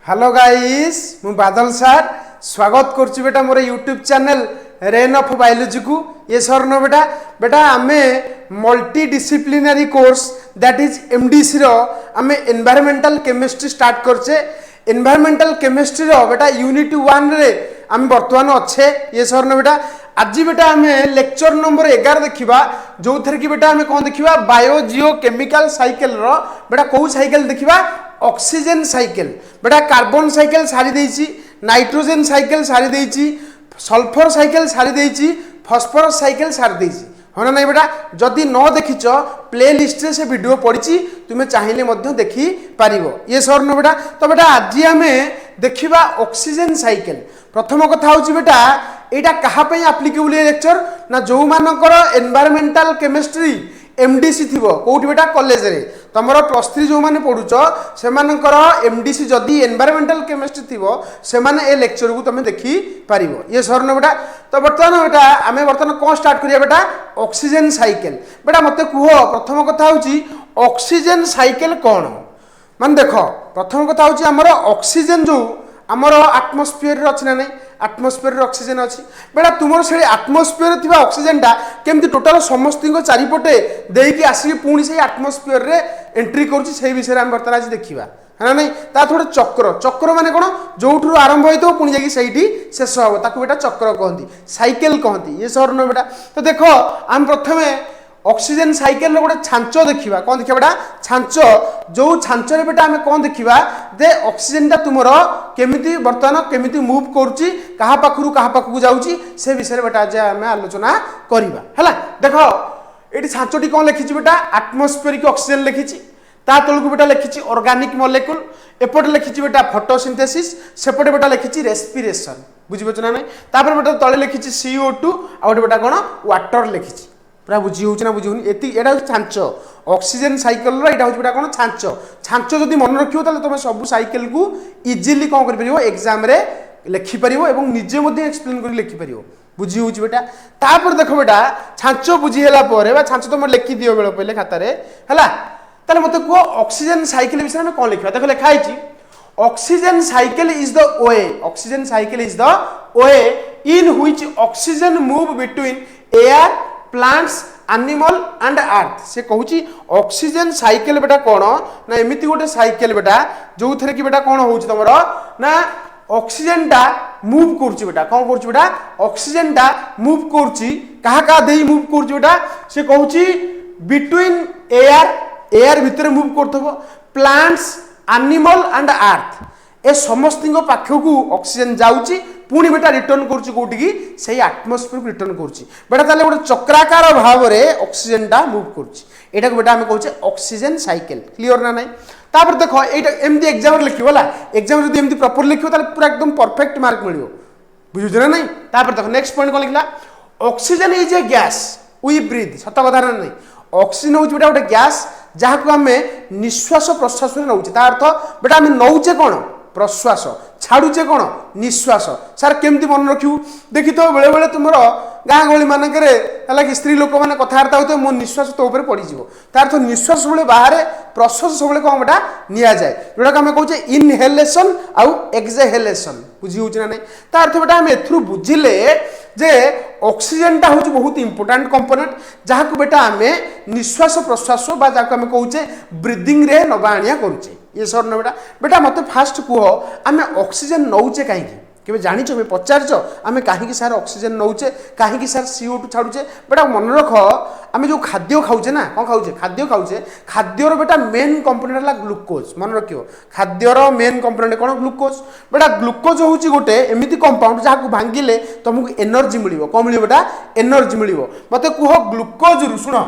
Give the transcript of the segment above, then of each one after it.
Hello guys मु बादल sir स्वागत करछु बेटा मोर YouTube channel rain of biology को। ये सर नो बेटा बेटा आमे multidisciplinary course that is MDC रो आमे एनवायरमेंटल केमिस्ट्री स्टार्ट करछे। एनवायरमेंटल केमिस्ट्री रो बेटा यूनिट 1 रे आमे वर्तमान अच्छे। ये सर नो बेटा आज बेटा आमे लेक्चर नंबर 11 देखिबा जो थर की बेटा आमे कोन देखिबा बायो जियो केमिकल साइकिल रो बेटा को साइकिल देखिबा ऑक्सीजन साइकिल। बेटा कार्बन साइकिल सारी देइची, नाइट्रोजन साइकिल सारी देइची, सल्फर साइकिल सारी देइची, फॉस्फोरस साइकिल सारी देइची। हाँ ना बेटा जदि न देखिच प्ले लिस्ट रे से वीडियो पड़ी तुम्हें चाहिए मध्य देखी पारिबो। ये सर न बेटा तो बेटा आज आम देखिबा ऑक्सीजन साइकिल। प्रथम कथा होची बेटा एटा कहा पे एप्लीकेबल ये लेक्चर ना जो मानकर एनवायरमेंटल केमिस्ट्री एमडीसी थी कौटी बेटा कॉलेज रे तुम +3 जो मैंने पढ़ुच से एमडीसी जदि एनवायरमेंटल केमिस्ट्री थी से ए लेक्चर को तुम देखी पार। ये सर न बेटा तो बर्तमान बेटा आम बर्तमान कौन स्टार्ट करिया बेटा ऑक्सीजन साइकिल। बेटा मत कह प्रथम कथा होची ऑक्सीजन साइकिल कौन मान देख प्रथम कथा होची हमर ऑक्सीजन जो आमर आटमोस्फियर अच्छी ना नहीं आटमोस्फियर ऑक्सीजन अच्छी बेटा तुम से आटमोस्फियर थी ऑक्सीजन टा केमती टोटाल समस्त चारिपटे देकी आसिक पुणी से आटमोस्फियर रे एंट्री कर विषय में बर्तमान आज देखा है ना नहीं ता थोड़े चक्र चक्र माने कौन जो आरंभ होता पुणी जाकि शेष हम ताकू बेटा चक्र कहती साइकिल कहती। ये सर न बेटा तो देख आम प्रथम ऑक्सीजन साइकिल गोटे छांच देखा कौन देखा बेटा छांच जो छांच बेटा आम कौन देखा दे ऑक्सीजन टा तुम केमिति बर्तमान केमिति मूव करुच्ची क्या पाखु क्या पाखु जाऊँगी से विषय बेटा आज आम आलोचना करवा है। देख ये छांचटी कौन लिखी बेटा आटमोस्फेरिक ऑक्सीजन लिखी ता तलू बेटा लिखी ऑर्गेनिक मॉलिक्यूल एपटे लिखी बेटा फोटोसिंथेसिस सेपटे बेटा लिखी रेस्पिरेशन बुझीपार ना नहीं तापर बेटा तले लिखी CO2 आ बेटा कौन वाटर लिखी पूरा बुझी हो बुझी एटा छांच ऑक्सीजन साइकिल यहाँ हूँ बेटा कौन छांच छांच जब मन रखियो तुम सब साइकिल को इजिली कौन कर एग्जाम रे लिखिपर और निजे एक्सप्लेन कर लिखिपर बुझी हो बेटा। तापर देख बेटा छांच बुझीला छांच तुम लिखि दियो बेल पहले खातार है मत कह ऑक्सीजन साइकिल विषय में कौन लिखा देख लिखाई oxygen cycle is the way oxygen cycle is the way in which oxygen move between air plants animal and earth. से कहूँ ऑक्सीजन साइकिल बेटा कौन ना एमती गोटे साइकिल बेटा जो थे कि बेटा कौन हो तुम ना ऑक्सीजन टा मूव कर बेटा कौन कर बेटा ऑक्सीजन टा मूव कर मूव कर बेटा से कहूँ बिटवीन एयर भितर मूव कर प्लांट्स एनिमल एंड अर्थ ए समस्त पाखक ऑक्सीजन जाऊँगी पुणी बेटा रिटर्न करोटी से आटमोस्फियर को रिटर्न करुच्ची बेटा ताले गोटे चक्राकार भाव में ऑक्सीजन टा मूव करुच्ची बेटा आम कहे ऑक्सीजन साइकिल क्लियर ना नहीं। तापर देख एमती एग्जाम लिखो है एग्जाम जब एमती प्रॉपर लिखो पूरा एकदम परफेक्ट मार्क मिल बुझे ना नहीं। तापर देख नेक्स्ट पॉइंट कौन लिखला oxygen is a gas we breathe सत कथा ना नहीं ऑक्सीजन हूँ बेटा गोटे गैस जहाँ को आम निश्वास प्रश्वास नौचे अर्थ बेटा आम नौचे कौन प्रश्वास छाड़ुचे कौन निश्वास सार केमती मन रखिबू देखी तो बेले बेले तुम गाँ गहली मानक कि स्त्री लोक मैंने कथबार्ता होते मो निश्वास तो ऊपर पड़ज तार निश्वास सब बाहर प्रश्वास सब कौन बेटा नि जाए जोटा आम कहे इनहेलेसन आउ एक्सहेलेसन बुझी हो ना नहीं तार अर्थ बेटा आम एथु बुझिले जे ऑक्सीजन टा हूँ बहुत इंपोर्टाट कंपोनेंट जहाँ को बेटा आम निश्वास प्रश्वास जहाँ आम कहे ब्रीदिंग रे नवा आनिया करुचे। ये सर न बेटा बेटा मत फास्ट कह आम ऑक्सीजन नौचे कहीं केवे जानिच पचारच आम कहीं सार ऑक्सीजन नौचे कहीं सार CO2 छाड़ुचे बेटा मन रख आम जो खाद्य खाऊे ना कौन खाऊे खाद्य खाऊे खाद्यर बेटा मेन कंपोनेंट है ग्लूकोज मन रख खाद्यर मेन कंपोनेंट कौन ग्लूकोज बेटा ग्लूकोज हूँ गोटे एमती कंपाउंड जहाँ भांगिले तुमको एनर्जी मिल कौन मिल बेटा एनर्जी मिल मत कह ग्लूकोज रु शुण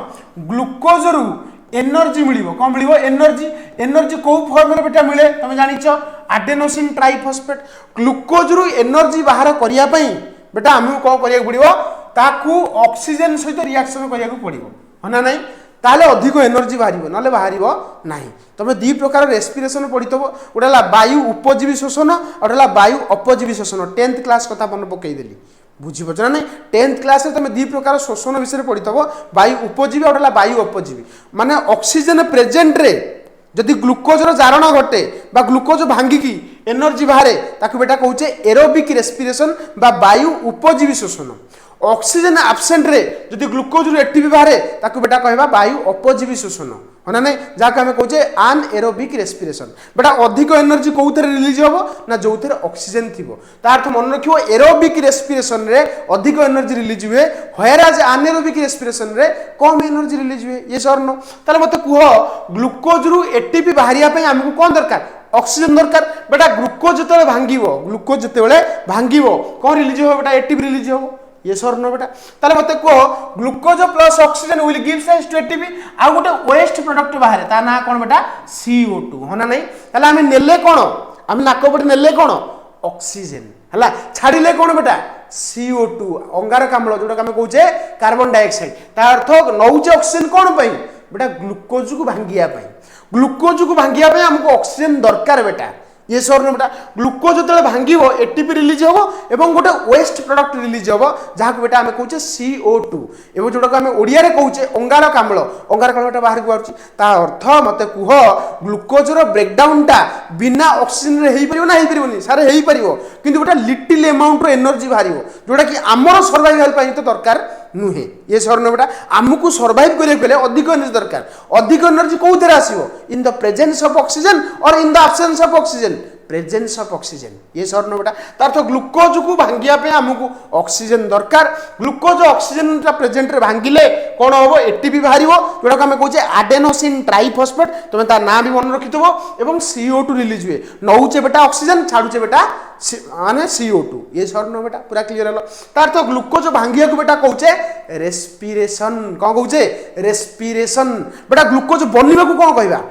ग्लूकोज रु एनर्जी मिल कौन मिल एनर्जी एनर्जी कौ फॉर्म में बेटा मिले तुम जानिच आडेनोसिन ट्राइफॉस्फेट ग्लूकोज रु एनर्जी बाहर करने बेटा आमको कौन करा पड़ो ताकू ऑक्सीजन सहित रिएक्शन करा पड़ो है ना नहीं ताले अधिक एनर्जी बाहर ना बाहर ना तुम दी प्रकार रेस्पिरेशन पढ़ी गोटे वायु उपजीवी शोषण और गोटे वायु अपजीवी शोषण 10th क्लास कथा मन पकईदेली बुझीपार ना नहीं 10th क्लास तुम दी प्रकार शोषण विषय पढ़ी वायु उपजीवी और वायु अपजीवी माने ऑक्सीजन प्रेजेंट रे जदि ग्लुकोज जारण घटे ग्लुकोज भांगिकी एनर्जी बाहर ताकू बेटा कहूचे एरोबिक रेस्पिरेशन बा वायु उपजीवी शोषण। ऑक्सीजन एब्सेंट रे जदि ग्लूकोज रु एटीपी बाहर ताकू बेटा कहबा वायु अपजीवी शोषण होना नहीं जहाँ आम कहे आन एरोबिक रेस्पिरेशन। बेटा अधिक एनर्जी कौन रिलीज हम ना जो थे ऑक्सीजन थी तार मन रखियो एरोबिक रेस्पिरेशन रे अधिक एनर्जी रिलीज हुए व्हेयरएज अनएरोबिक रेस्पिरेशन रे कम एनर्जी रिलीज हुए। ये सर नो ताले मते कह ग्लूकोज रु एटीपी बाहरिया पे हमको कौन दरकार ऑक्सीजन दरकार। बेटा ग्लूकोज जो भांगिबो ग्लूकोज जो भांगिबो कौन रिलीज हो बेटा एटीपी रिलीज हो। ये सर नो बेटा ताले मते कह glucose plus oxygen will give rise to ATP आ गोटे वेस्ट प्रोडक्ट बाहर ता ना कौन बेटा CO2 होना नहीं ताले आमे नेले कौन आमे नाक पटे नेले कौन ऑक्सीजन हला छाड़िले कौन बेटा CO2 अंगारकाम्ल जोटा आमे कहूचे कार्बन डाइऑक्साइड ता अर्थ नौचे ऑक्सीजन कौन पई बेटा ग्लूकोज को भांगिया पई ग्लूकोज को भांगिया पई हमको ऑक्सीजन दरकार बेटा। ये सर ना बेटा ग्लूकोज जो भांगिब एटीपी रिलीज हम और गोटे वेस्ट प्रोडक्ट रिलीज हम जहाँ बेटा आम कहे CO2 एवं जोटा आम ओडिया कहे अंगारकाम्ल अंगारकाम्ल बाहर को ता अर्थ मत कह ग्लूकोज ब्रेकडाउनटा बिना ऑक्सीजन रे ना हो सारे हो पार कि गोटे लिटिल अमाउंट एनर्जी बाहर जोटा कि आमर सर्वाइवल तो दरकार नुहे। ये सर ना बेटा आमको सर्वाइव करने अधिक एनर्जी दरकार अधिक एनर्जी कौन आसो in the presence of oxygen और in the absence of oxygen presence of oxygen. ये सर ना बेटा तार तो ग्लूकोज को भांगिया आमको ऑक्सीजन दरकार ग्लूकोज ऑक्सीजन प्रेजेंट रे भांगिले कौन हम एटीपी बाहर जोटा आम कहे आडेनोसिन ट्राइफॉस्फेट तुम तार ना भी मन रखिथो और CO2 रिलीज हुए नौचे बेटा ऑक्सीजन छाड़ुचे बेटा माने CO2। ये सर ना बेटा पूरा क्लियर हल तार तो ग्लूकोज भांगिया को बेटा कहे रेस्पिरेशन कौन कहे रेस्पिरेशन। बेटा ग्लूकोज बनवा को कौन कहवा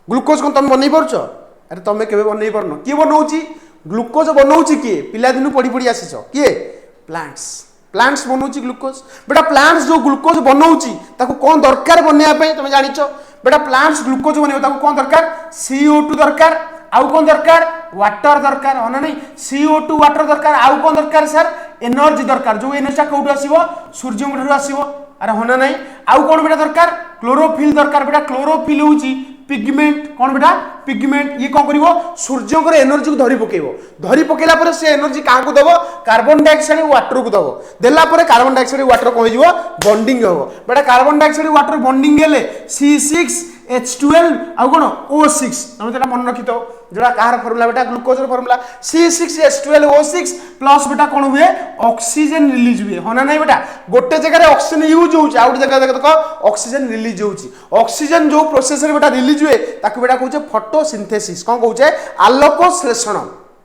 ग्लूकोज कौन तुम बन पार्छ अरे तुम के बन पारन किए बनाऊँगी ग्लूकोज बनाऊँगी किए पिलादिन पढ़ी पढ़ी आसीच किए प्लांट्स प्लांट्स बनाऊँगी ग्लूकोज। बेटा प्लांट्स जो ग्लूकोज बनाऊँगी कौन दरकार बनवाई तुम जानिच बेटा प्लांट्स ग्लूकोज बनवा कौन दरकार CO2 दरकार आउ कौन दरकार वाटर दरकार होना नहीं CO2 वाटर दरकार आउ कौन दरकार सर एनर्जी दरकार जो एनर्जी कौटू आसो सूर्य आसो अरे होना नहीं आउ कौन बेटा दरकार क्लोरोफिल दरकार। बेटा क्लोरोफिल होची पिगमेंट कौन बेटा पिगमेंट ये कौन करिवो सूर्यकर एनर्जी को धरी पकेला से एनर्जी क्या दब कार्बन डाइऑक्साइड वाटर को दब देला कार्बन डाइऑक्साइड वाटर कौन हो बॉन्डिंग हम। बेटा कार्बन डाइऑक्साइड वाटर बॉन्डिंग हेले C6H12 आउ कौन O6 तुम तो मन रखी तो जोड़ा कहार फर्मुला बेटा ग्लूकोज फर्मुला C6H12O6 प्लस बेटा कौन हुए ऑक्सीजन रिलीज हुए होना नहीं बेटा गोटे जगह ऑक्सीजन यूज होउची आ गोटे जगह देखो ऑक्सीजन रिलीज होउची ऑक्सीजन जो प्रोसेस रे बेटा रिलीज हुए ताकू बेटा कहूचे फोटोसिंथेसिस कौन कहूचे आलोक श्लेषण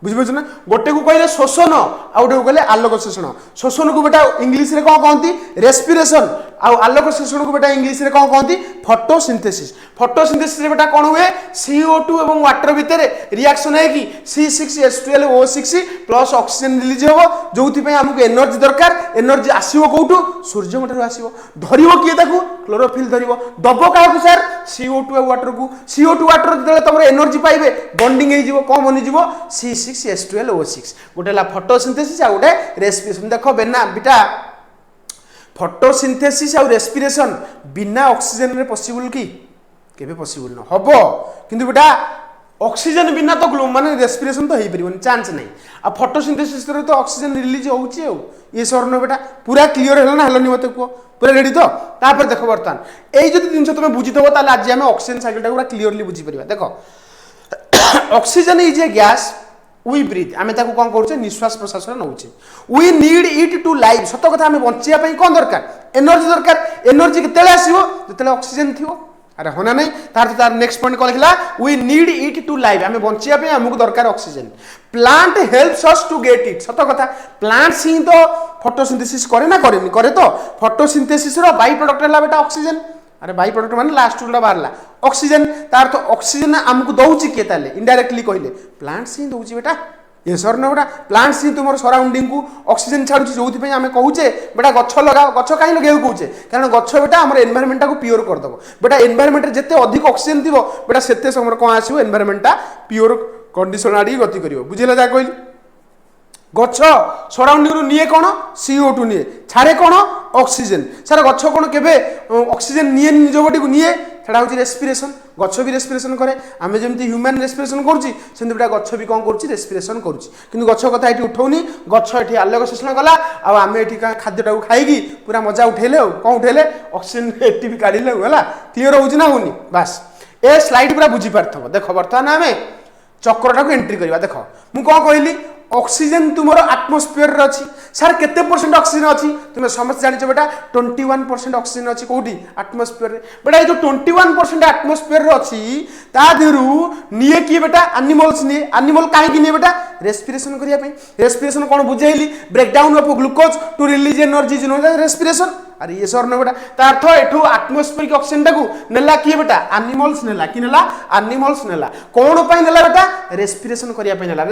बुझिपार ना गोटे को कहले शोषण आ गोटे को कहले आलोक श्लेषण। शोषण को बेटा इंग्लिश रे कौन कहती रेस्पिरेशन आलोक श्लेषण को बेटा इंग्लिश रे कौन कहती फोटोसिंथेसिस। फोटोसिंथेसिस रे बेटा कौन हुए CO2 और वाटर भितर रिएक्शन है कि C6H12O6 प्लस ऑक्सीजन रिलीज हो जो आमको एनर्जी दरकार एनर्जी आसो कौटू सूर्यमंडल आसो धरव किए क्लोरोफिल धरव दब क्या सर CO2 और वाटर को CO2 वाटर जो तुम एनर्जी पाइबे बॉन्डिंग हो कौन बनीज C6H12O6 गोटे फोटोसिंथेसिस आ गोटे रेस्पिरेशन। देख बेना बेटा फोटोसिंथेसिस और रेस्पिरेशन बिना ऑक्सीजन रे पॉसिबल कि केबे पॉसिबल न हबो किंतु बेटा ऑक्सीजन बिना तो माने रेस्पिरेशन तो हो पार चांस नहीं आ फोटोसिंथेसिस रे तो ऑक्सीजन रिलीज होउची ये सरन बेटा पूरा क्लियर है ना हलनी मत को पूरा रेडी तो तापर देखो बर्तमान एई जदि जिंस तुम बुझिथबो ताले आज हम ऑक्सीजन साइकिल टा पूरा क्लियरली बुझी परिबा। देखो oxygen is a gas we breathe आम कौन करुचे निश्वास प्रश्वास नौचे we need it to live सत कथा आम बचापी कौन दरकार एनर्जी केते आसो जो ऑक्सीजन थी अरे होना नहीं तार नेक्स्ट पॉइंट कौन लिखला we need it to live आम बचापी आमको दरकार oxygen plant helps us to get it सत कथा प्लांट्स ही तो फोटोसिंथेसिस करे ना करे तो फोटोसिंथेसिस बाई प्रोडक्ट है बेटा ऑक्सीजन अरे बाई प्रोडक्ट माने लास्ट रूल बाहरला ऑक्सीजन तार तो ऑक्सीजन आमको दौची किए ताले इनडायरेक्टली कहले प्लांट्स ही दौची बेटा ये सर ना बेटा प्लांट्स ही तुम सराउंडिंग को ऑक्सीजन छाड़ुची जो आम कहूचे बेटा गछ लगाओ गछ कहीं लगे कहूचे कारण गछ बेटा आम एनवायरमेंट को प्योर करदेव बेटा एनवायरमेंट जिते अधिक ऑक्सीजन थी बेटा से समय कौन आसो एनवायरमेंट प्योर कंडीशन आड़ी गति कर बुझेगा जहाँ कहली गछ सराउंडिंग रु निये कौन CO2 निये छाड़े कौन ऑक्सीजन सर गछ कौन केबे ऑक्सीजन निये निज बॉडी को निये সেটা হচ্ছে রেসপিরেসন গছ বি রেসপিরেসন করে আমি যেমনি হ্যুমান রেসপিরেসন করছি সেমতি বেটা গছ বি কম করছি রেসপিরেসন করছি কিন্তু গছ কথা এটি উঠাউনি গছ এটি আলোক শোষণ কলা আর আমি এটি খাদ্যটা খাইকি পুরা মজা উঠেলে কম উঠেলে অক্সিজেন এটিপি কাড়িলে হলা ক্লিयर হচ্ছে না হউনি বাস এ স্লাইড পুরা বুঝি পারথব দেখ বর্তমান আমি চক্রটাকে এন্ট্রি করা দেখ মু কম কহিলি অক্সিজেন তোমার আটমোস্ফিয়ার অছি স্যার কেতে % অক্সিজেন অছি তুমি সমস্ত জানিছ বেটা 21% অক্সিজেন অছি কোটি আটমোস্ফিয়ার বেটা এই যে 21% আটমোস্ফিয়ার অছি তা দেহরু নিয়ে কি বেটা আনিমলস নিয়ে আনিমল কাহিকি নিয়ে বেটা রেসপিরেশন করিয়া পাই রেসপিরেশন কোন বুঝাইলি breakdown of glucose to release energy is known respiration अरे ये सर न बेटा तार अर्थ एठू आटमोस्फेरिक ऑक्सीजन टाकू नेला किए बेटा एनिमल्स नेला कि नेला एनिमल्स नेला कोन पई नेला बेटा रेस्पिरेशन करिया पई नेला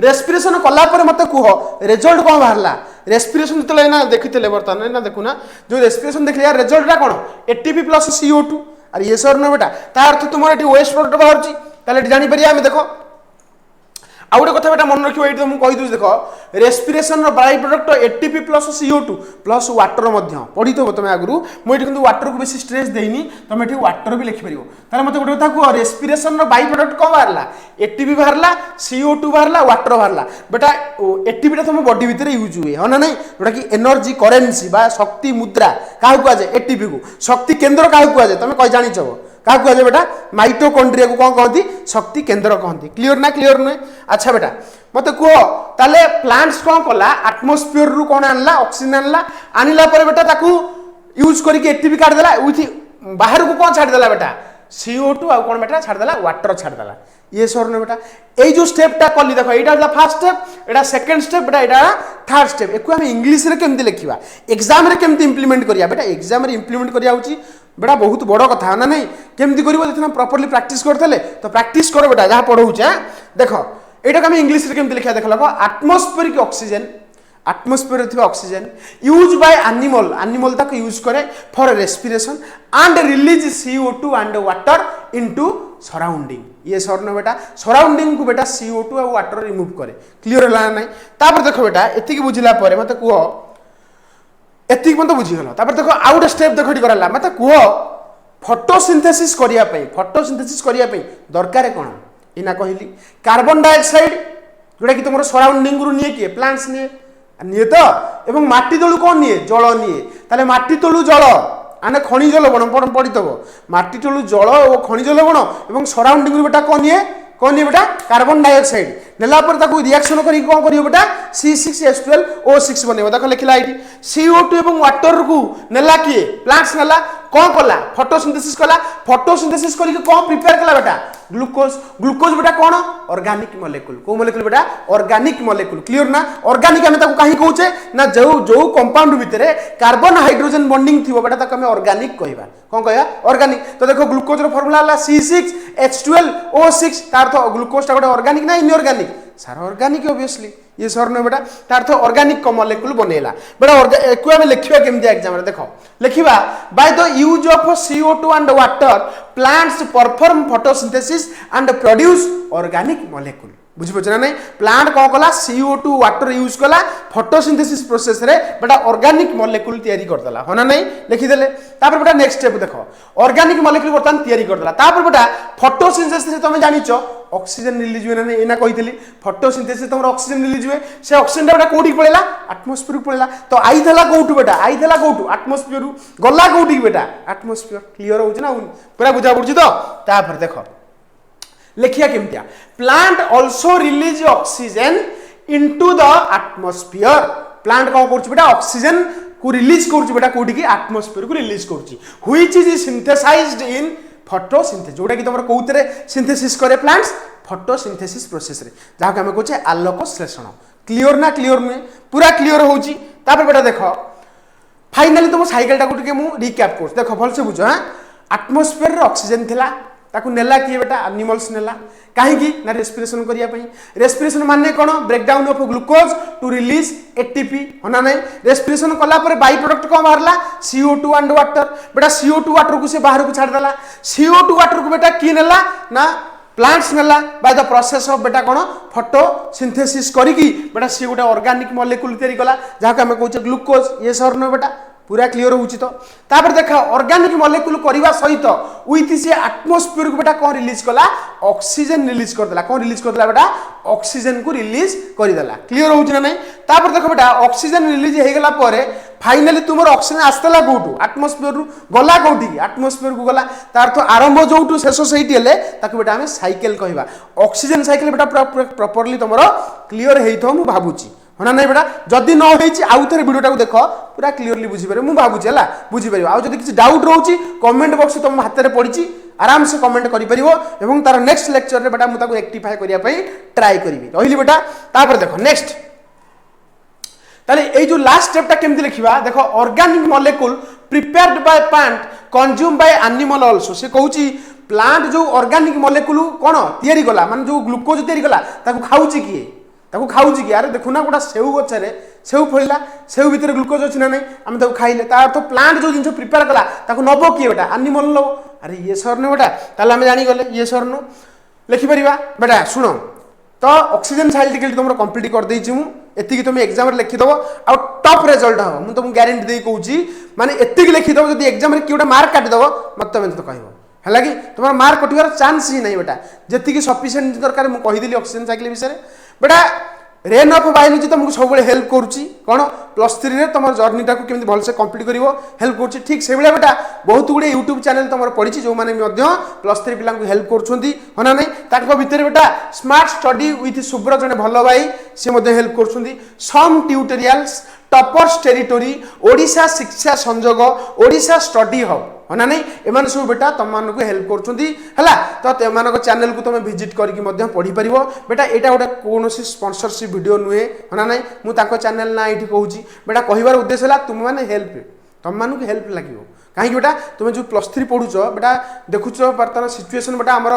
रेस्पिरेशन कला पर मते कुह रिजल्ट कोन बाहरला रेस्पिरेशन तले ना देखितले बर्तमान ना देखु ना जो रेस्पिरेशन देखले यार रिजल्ट रा कोन एटीपी प्लस CO2 अरे ये सर न बेटा तार अर्थ तुमर एठी वेस्ट प्रोडक्ट बाहरची ताले जानि परिया हम देखो आ गोटे कथा बेटा मन रखियो एठी तुमको कहि दउ देखो रेस्पिरेशन रो byproduct ATP plus CO2 plus water मध्य पढितो तमे आगरु मो एठी किंतु वाटर को बेसी स्ट्रेस देइनी तमे एठी वाटर भी लिखि परियो ताले मते गोटे कथा को रेस्पिरेशन रो बाय प्रोडक्ट को बाहरला एटीपी बाहरला CO2 बाहरला वाटर बाहरला बेटा एटीपी ता तुम बॉडी भीतर यूज हुए हो ना नहीं जोटा कि एनर्जी करेंसी बा शक्ति मुद्रा काहू को आजे एटीपी को शक्ति केंद्र काहू को आजे तमे कहि जानि छबो क्या कहे बेटा माइटोकॉन्ड्रिया को कौन कहती शक्ति केंद्र कहती क्लियर ना क्लियर नुहे अच्छा बेटा मत कह ताले प्लांट्स कौन कला आटमोस्फियर रु कौन आनला ऑक्सीजन आनला आनिला पर बेटा ताकू यूज करके एटीपी काट देला विथ बाहर को कौन छाड़ देला बेटा CO2 आ कौन बेटा छाड़ देला वाटर छाड़ देला ये सर न बेटा ए जो स्टेप टा कली देखो एटा होला फर्स्ट स्टेप एटा सेकंड स्टेप बेटा एटा थर्ड स्टेप एको हम इंग्लिश रे केमति लिखिबा एग्जाम रे केमति इंप्लीमेंट करिया बेटा एग्जाम रे इंप्लीमेंट करिया होची बेटा बहुत बड़ कथा ना नहीं केमति करिवो जतना प्रॉपर्ली प्रैक्टिस करथले तो प्रैक्टिस करो बेटा जहां पढौ छ देखो एटा हम इंग्लिश रे केमति लिखा देख लगो एटमॉस्फेरिक ऑक्सीजन एटमॉस्फेयर रे ऑक्सीजन यूज बाय एनिमल तक यूज करे for respiration and release CO2 and water into surrounding ये सर न बेटा सराउंडिंग को बेटा CO2 और वाटर रिमूव करे क्लियर होला नहीं तापर देखो बेटा एति की बुझिला परे मते कुहो एति मत बुझी गला तापर देखो आउट स्टेप देखो करला मत कुहो फोटोसिंथेसिस करिया पई दरकार कोन इना कहली कार्बन डाइऑक्साइड जोटा कि तुमरो सराउंडिंग रु निए के प्लांट्स निए तो एवं माटी तळु कोन निए जल निए ताले माटी तळु जल आने खनिज लवण पड़ितब माटी तळु जल और खनिज लवण एवं सराउंडिंग रु बेटा कोन निए बेटा कार्बन डाइऑक्साइड नेला पर ताकू रिएक्शन करी कोन करियो बेटा C6H12O6 बनेबो देखो लिखला एठी CO2 एवं वाटर को नेला किए प्लांट्स नेला कोन कला फोटोसिंथेसिस करी कोन प्रिपेयर कला बेटा ग्लूकोज बेटा कोन ऑर्गेनिक मॉलिक्यूल को मॉलिक्यूल बेटा ऑर्गेनिक मॉलिक्यूल क्लियर ना ऑर्गेनिक हम ताकू काहे कहूचे ना जो कंपाउंड भितरे कार्बन हाइड्रोजन बॉन्डिंग थिबो बेटा ताकू हम ऑर्गेनिक कहबा कोन कहया ऑर्गेनिक तो देखो ग्लूकोज रो फार्मूला हला C6H12O6 तार तो ग्लूकोज टा गोटे ऑर्गेनिक ना इनऑर्गेनिक सर ऑर्गेनिक ऑब्वियसली ये सर न बेटा तार तो ऑर्गेनिक को मॉलिक्यूल बनेला बेटा एको हम लिखिबा केमति एग्जाम रे देखो लिखिबा by the use of CO2 and water plants perform photosynthesis and produce organic molecule बुझि पछना नहीं प्लांट को कला CO2 वाटर यूज कला फोटोसिंथेसिस प्रोसेस रे बेटा ऑर्गेनिक मॉलिक्यूल तैयारी कर देला होना नहीं लिखि देले तापर बेटा नेक्स्ट स्टेप देखो ऑर्गेनिक मॉलिक्यूल बर्तन तैयारी कर देला तापर बेटा फोटोसिंथेसिस तुम जानिचो ऑक्सीजन रिलीज हुए ना एना कहितली फोटोसिंथेसिस तुम ऑक्सीजन रिलीज हुए से ऑक्सीजन बेटा कोठी पळेला एटमॉस्फेयर पळेला तो आई थला कोठु बेटा आई थला कोठु एटमॉस्फेयर गला कोठी बेटा एटमॉस्फेयर क्लियर होउछ ना पूरा बुझा पड़छ तो तापर देखो लिखिया केमतिया plant also release oxygen into the atmosphere plant को करछ बेटा ऑक्सीजन को रिलीज करछ बेटा कोठी की एटमॉस्फेयर को रिलीज करछ which is synthesized in photosynthesis जोटा कि तुम कौतरे सिंथेसिस करे प्लांट्स फोटोसिंथेसिस प्रोसेस रे जहाँ आम कहे आलोक श्लेषण क्लियर ना क्लियर नुहे पूरा क्लियर होची तापर बेटा देखो फाइनाली तुम साइकिल टाको टिके मु रिकैप कर देखो भलसे बुझ हां एटमॉस्फेयर रे ऑक्सीजन थिला ताकू नेला किए बेटा एनिमल्स नेला कहीं ना रेस्पिरेशन करिया पई रेस्पिरेशन माने कोन breakdown of glucose to release ATP होना नहीं रेस्पिरेशन कला पर बाई प्रोडक्ट को बाहरला CO2 एंड वाटर बेटा CO2 वाटर को से बाहर को छाड़ देला CO2 वाटर को बेटा की नेला ना प्लांट्स नेला बाय द प्रोसेस ऑफ बेटा कोन फोटोसिंथेसिस करी की बेटा सी गोटे ऑर्गेनिक मॉलिक्यूल तैयारी कला जहा हम कहूचे ग्लूकोज ये सर न बेटा पूरा क्लीयर होउची तो तापर देखा ऑर्गेनिक मॉलिक्यूल करबा सहित विथ से एटमॉस्फेयर को बेटा कोन रिलीज कला ऑक्सीजन रिलीज कर देला कोन रिलीज कर देला बेटा ऑक्सीजन को रिलीज कर देला क्लियर होउची ना नहीं तापर देखो बेटा ऑक्सीजन रिलीज हे गला परे फाइनली तुमर ऑक्सीजन आस्तला कोठू एटमॉस्फेयर रु गला कोठी एटमॉस्फेयर को गला तार तो आरंभ जोठू शेष सहीटी हेले ताकू बेटा हमें साइकिल कहबा ऑक्सीजन साइकिल बेटा प्रॉपर्ली तुमरो क्लियर हेइथो मु भाबुची होना नहीं बेटा जदि न होइची आउ थरे वीडियो टाको देखो पूरा क्लियरली बुझी पारे मु भाबुची हला बुझी पारियो आ जदि किछि डाउट रहउची कमेंट बॉक्स तुम हाथ रे पड़ीची आराम से कमेंट करि परिबो एवं तार नेक्स्ट लेक्चर रे बेटा मु ताको रेक्टिफाई करिया पई ट्राई करिवि रहिली बेटा तापर देखो नेक्स्ट ताले ए जो लास्ट स्टेप ता केमति लिखिबा देखो organic molecule prepared by plant consume by animal also say कहूची plant जो ऑर्गेनिक मॉलिक्यूल कोन तयारी गला माने जो ग्लूकोज तयारी गला ताको खाउची किए ताको खाउची कि अरे देखुना गोटा सेउ गछरे सेउ फळिला सेउ भीतर ग्लूकोज अछि ना नै हम ताको खाइले तार तो प्लांट जो जिंस प्रिपेयर कला ताको नबो कि बेटा एनिमल लो अरे ये सर न बेटा ताले हम जानि गले ये सर न लिखि परिबा बेटा सुनो तो ऑक्सीजन साइकिल तुम कंप्लीट कर देछि मु एतिकी तुम एग्जाम रे लिखि दबो आ टॉप रिजल्ट हो मु तुम गारंटी दे कहूची माने एतिकी लिखि दबो जदी एग्जाम रे किउटा मार्क काटि दबो मत तमे तो कहबो हला कि तुम मार्क कटिवार चांस ही नहीं बेटा जतिकी सफिशिएंट दरकार मु कहि दिली ऑक्सीजन साइकिल विषय बेटा रेन ऑफ बायोलॉजी तुमको सब हेल्प करुच्ची कौन +3 रे तुम जर्नी टाक केमती भलसे कंप्लीट करिवो हेल्प करुच्ची ठीक से बेटा बेटा बहुत गुडे यूट्यूब चैनल तुम पड़ी जो मैंने +3 पिला हेल्प करुँच होना नहीं ताको भितर बेटा स्मार्ट स्टडी विथ सुब्र जने भल भाई सी हेल्प करुँच सम ट्यूटोरियल्स टॉपर्स टेरिटोरी ओडिशा शिक्षा संजोग ओडिशा स्टडी हब होना नहीं एमान सब बेटा तुम मानक हेल्प करुँचला तो तेमान चैनल को तुम विजिट करके पढ़ी पार बेटा यहाँ गोटे कौन स्पॉन्सरशिप वीडियो नुहे होना नहीं मुझे चैनल ना ये कहूँ बेटा कहबार उद्देश्य है तुम मैंने हेल्प तुम मानक हेल्प लगे कहीं बेटा तुम जो +3 पढ़ुच बेटा देखुच बर्तमान सिचुएसन बेटा आमर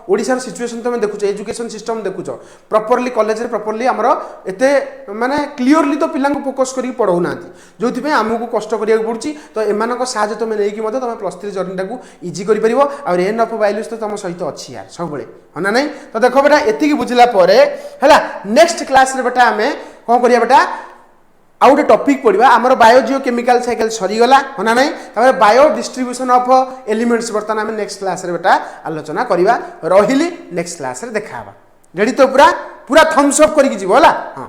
ओडिशार सिचुएसन तुम देखुच एजुकेशन सिस्टम देखुच प्रॉपर्ली कॉलेज रे प्रॉपर्ली आमर एते माने क्लियरली तो पिला फोकस करके पढ़ाऊ ना जो आमको कष्ट करिया पड़ुची तो एमानक साहाय्य तुम नहीं कि तुम +3 जर्नी टाक इजी कर पार आ रेन ऑफ बायोलॉजी तो तुम सहित अच्छी यार सब होना नहीं तो देखो बेटा एतिकी बुझिला परे हैला नेक्स्ट क्लास रे बेटा आमे कौन करिया बेटा आउ गोटे टॉपिक पढ़ा आमर बायोजिओ केमिकल साइकिल सरीगला होना नहीं तापर बायो डिस्ट्रीब्यूशन ऑफ एलिमेंट्स बर्तमान आम नेक्स्ट क्लास रे बेटा आलोचना करवा रही नेक्स्ट क्लास रे देखा रेडी तो पूरा पूरा थम्स अप करके जीव है हाँ।